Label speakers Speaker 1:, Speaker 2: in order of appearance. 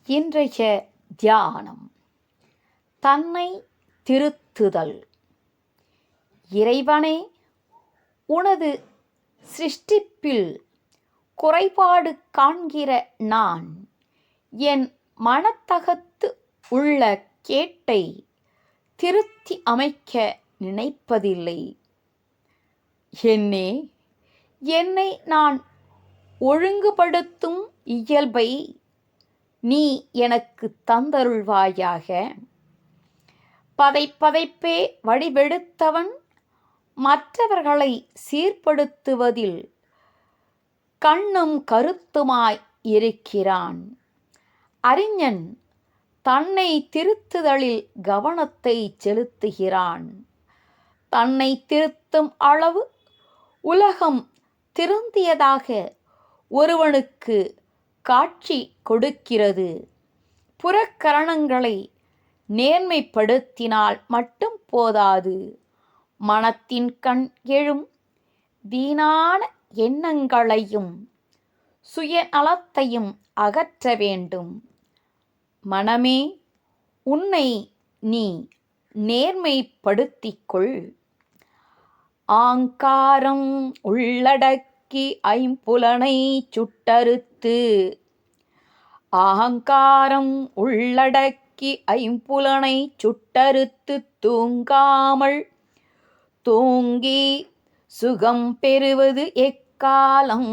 Speaker 1: இன்றைய தியானம் தன்னை திருத்துதல். இறைவனே, உனது சிருஷ்டிப்பில் குறைபாடு காண்கிற நான் என் மனத்தகத்து உள்ள கேட்டை திருத்தி அமைக்க நினைப்பதில்லை. என்னை நான் ஒழுங்குபடுத்தும் இயல்பை நீ எனக்கு தந்தருள்வாயாக. பதைப்பதைப்பே வடிவெடுத்தவன் மற்றவர்களை சீர்படுத்துவதில் கண்ணும் கருத்துமாய் இருக்கிறான். அறிஞன் தன்னை திருத்துதலில் கவனத்தை செலுத்துகிறான். தன்னை திருத்தும் அளவு உலகம் திருந்தியதாக ஒருவனுக்கு காட்சி கொடுக்கிறது. புறக்கரணங்களை நேர்மைப்படுத்தினால் மட்டும் போதாது. மனத்தின் கண் எழும் வீணான எண்ணங்களையும் சுயநலத்தையும் அகற்ற வேண்டும். மனமே, உன்னை நீ நேர்மைப்படுத்திக்கொள். ஆங்காரம் உள்ளடக்கி ஐம்புலனை சுட்டறுத்து. ஆங்காரம் உள்ளடக்கி ஐம்புலனை சுட்டறுத்து தூங்காமல் தூங்கி சுகம் பெறுவது எக்காலம்.